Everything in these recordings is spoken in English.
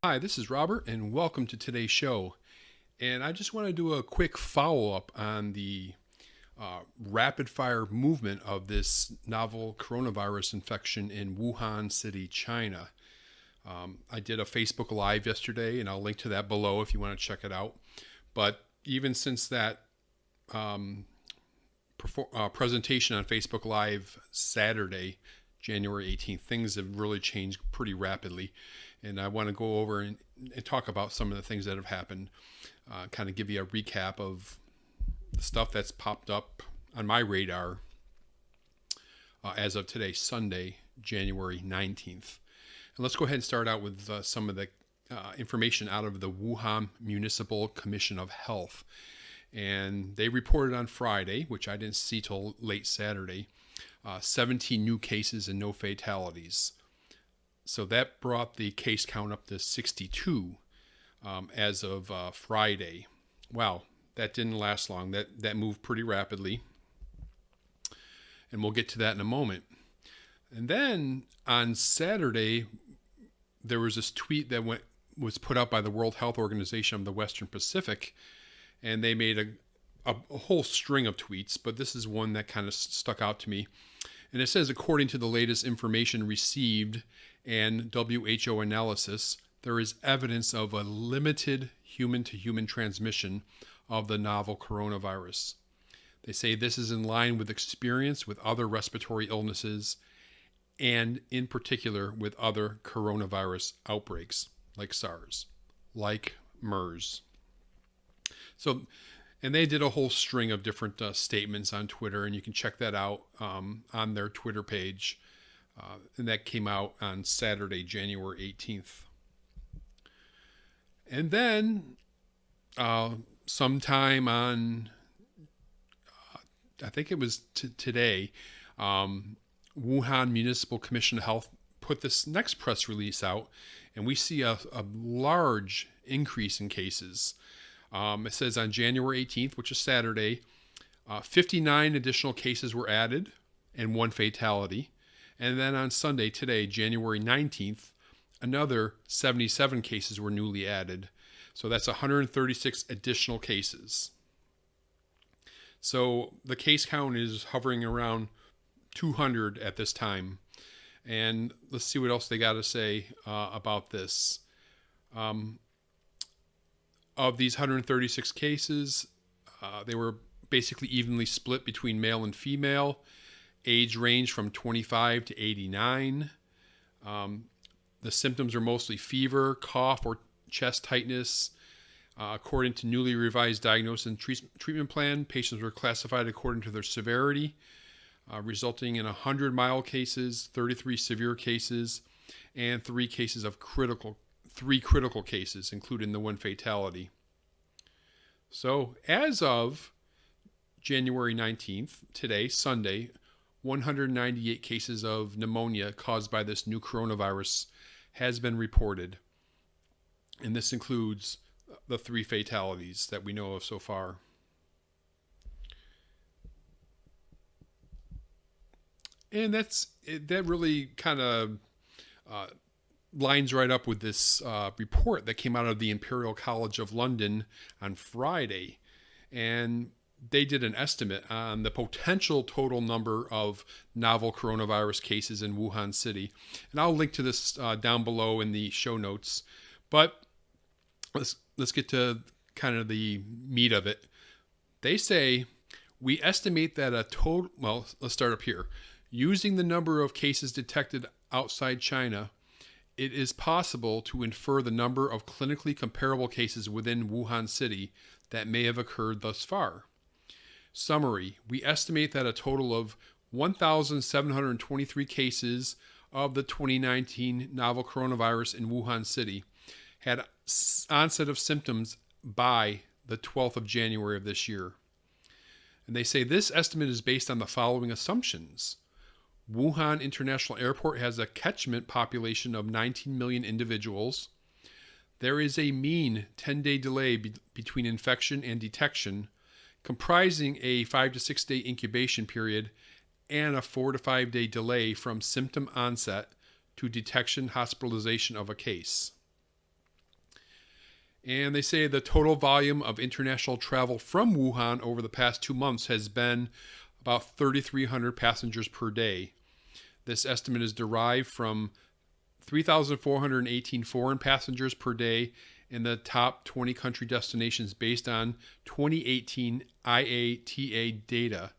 Hi, this is Robert, and welcome to today's show. And I just want to do a quick follow up on the rapid fire movement of this novel coronavirus infection in Wuhan City, China. I did a Facebook Live yesterday, and I'll link to that below if you want to check it out. But even since that presentation on Facebook Live Saturday, January 18th, things have really changed pretty rapidly. And I want to go over and talk about some of the things that have happened, kind of give you a recap of the stuff that's popped up on my radar as of today, Sunday, January 19th. And let's go ahead and start out with some of the information out of the Wuhan Municipal Commission of Health. And they reported on Friday, which I didn't see till late Saturday, 17 new cases and no fatalities. So that brought the case count up to 62 as of Friday. Wow, that didn't last long. That moved pretty rapidly. And we'll get to that in a moment. And then on Saturday, there was this tweet that was put out by the World Health Organization of the Western Pacific. And they made a whole string of tweets, but this is one that kind of stuck out to me. And it says, according to the latest information received and WHO analysis, there is evidence of a limited human-to-human transmission of the novel coronavirus. They say this is in line with experience with other respiratory illnesses and in particular with other coronavirus outbreaks like SARS, like MERS. So, and they did a whole string of different statements on Twitter, and you can check that out on their Twitter page. And that came out on Saturday, January 18th. And then sometime on, I think it was today, Wuhan Municipal Commission of Health put this next press release out, and we see a large increase in cases. It says on January 18th, which is Saturday, 59 additional cases were added and one fatality. And then on Sunday, today, January 19th, another 77 cases were newly added. So that's 136 additional cases. So the case count is hovering around 200 at this time. And let's see what else they got to say about this. Of these 136 cases, they were basically evenly split between male and female. Age range from 25 to 89. The symptoms are mostly fever, cough, or chest tightness. According to newly revised diagnosis and treatment plan, patients were classified according to their severity, resulting in 100 mild cases, 33 severe cases, and three critical cases, including the one fatality. So as of January 19th, today, Sunday, 198 cases of pneumonia caused by this new coronavirus has been reported. And this includes the three fatalities that we know of so far. And that really kind of lines right up with this report that came out of the Imperial College of London on Friday. And they did an estimate on the potential total number of novel coronavirus cases in Wuhan City. And I'll link to this down below in the show notes. But let's get to kind of the meat of it. They say, we estimate that let's start up here. Using the number of cases detected outside China, it is possible to infer the number of clinically comparable cases within Wuhan City that may have occurred thus far. Summary, we estimate that a total of 1,723 cases of the 2019 novel coronavirus in Wuhan City had onset of symptoms by the 12th of January of this year. And they say this estimate is based on the following assumptions. Wuhan International Airport has a catchment population of 19 million individuals. There is a mean 10-day delay between infection and detection, comprising a 5 to 6 day incubation period and a 4 to 5 day delay from symptom onset to detection hospitalization of a case. And they say the total volume of international travel from Wuhan over the past 2 months has been about 3,300 passengers per day. This estimate is derived from 3,418 foreign passengers per day in the top 20 country destinations based on 2018 IATA data,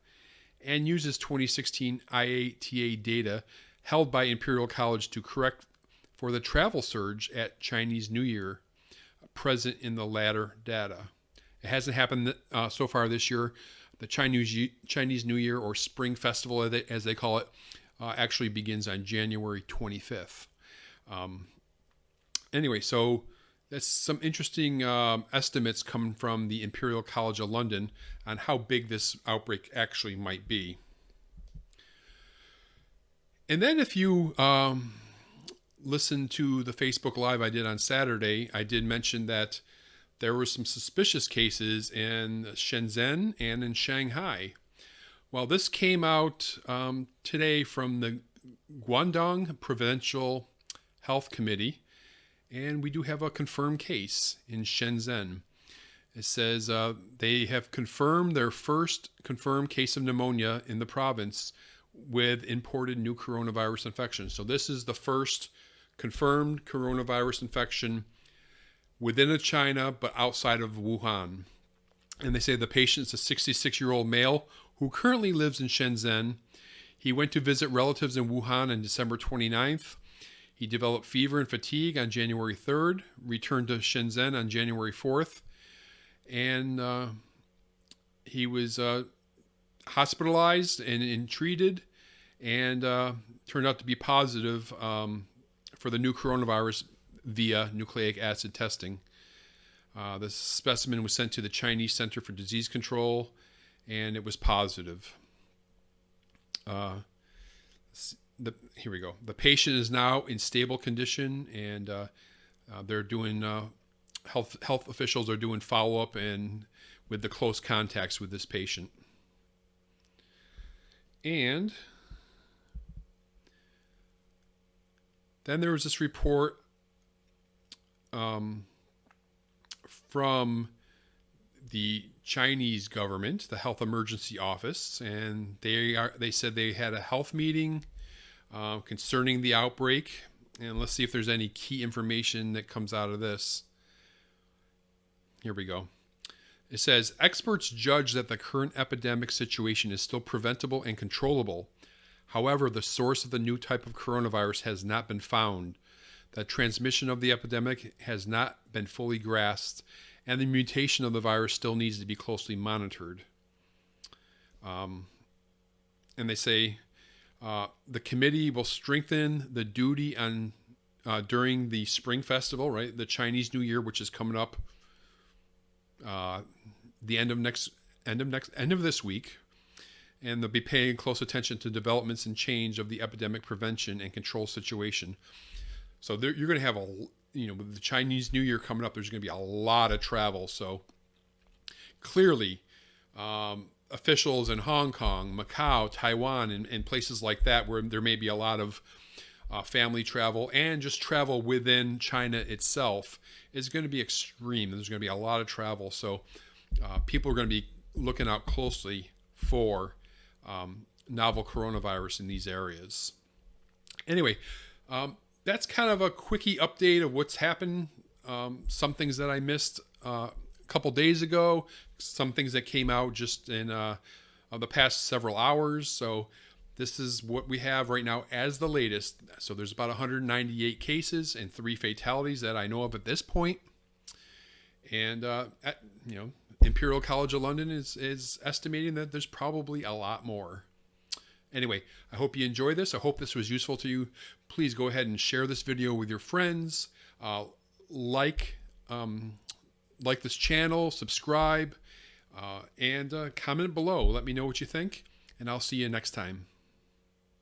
and uses 2016 IATA data held by Imperial College to correct for the travel surge at Chinese New Year present in the latter data. It hasn't happened so far this year. The Chinese New Year, or Spring Festival as they call it, actually begins on January 25th. Anyway, so that's some interesting estimates coming from the Imperial College of London on how big this outbreak actually might be. And then if you listen to the Facebook Live I did on Saturday, I did mention that there were some suspicious cases in Shenzhen and in Shanghai. Well, this came out today from the Guangdong Provincial Health Committee, and we do have a confirmed case in Shenzhen. It says they have confirmed their first confirmed case of pneumonia in the province with imported new coronavirus infection. So this is the first confirmed coronavirus infection within China, but outside of Wuhan. And they say the patient is a 66-year-old male who currently lives in Shenzhen. He went to visit relatives in Wuhan on December 29th. He developed fever and fatigue on January 3rd, returned to Shenzhen on January 4th, and he was hospitalized and treated, and turned out to be positive for the new coronavirus via nucleic acid testing. The specimen was sent to the Chinese Center for Disease Control, and it was positive. Here we go. The patient is now in stable condition, and they're doing health officials are doing follow-up and with the close contacts with this patient. And then there was this report from the Chinese government, the Health Emergency Office, and they said they had a health meeting concerning the outbreak. And let's see if there's any key information that comes out of this. Here we go. It says, experts judge that the current epidemic situation is still preventable and controllable. However, the source of the new type of coronavirus has not been found. The transmission of the epidemic has not been fully grasped, and the mutation of the virus still needs to be closely monitored. And they say the committee will strengthen the duty on during the Spring Festival, right? The Chinese New Year, which is coming up the end of this week, and they'll be paying close attention to developments and change of the epidemic prevention and control situation. So you're going to have with the Chinese New Year coming up, there's going to be a lot of travel. So clearly, officials in Hong Kong, Macau, Taiwan, and places like that, where there may be a lot of family travel and just travel within China itself, is going to be extreme. There's going to be a lot of travel. So people are going to be looking out closely for novel coronavirus in these areas. Anyway, that's kind of a quickie update of what's happened. Some things that I missed a couple days ago, some things that came out just in the past several hours. So this is what we have right now as the latest. So there's about 198 cases and 3 fatalities that I know of at this point. And Imperial College of London is estimating that there's probably a lot more. Anyway, I hope you enjoy this. I hope this was useful to you. Please go ahead and share this video with your friends. Like this channel, subscribe, and comment below. Let me know what you think, and I'll see you next time.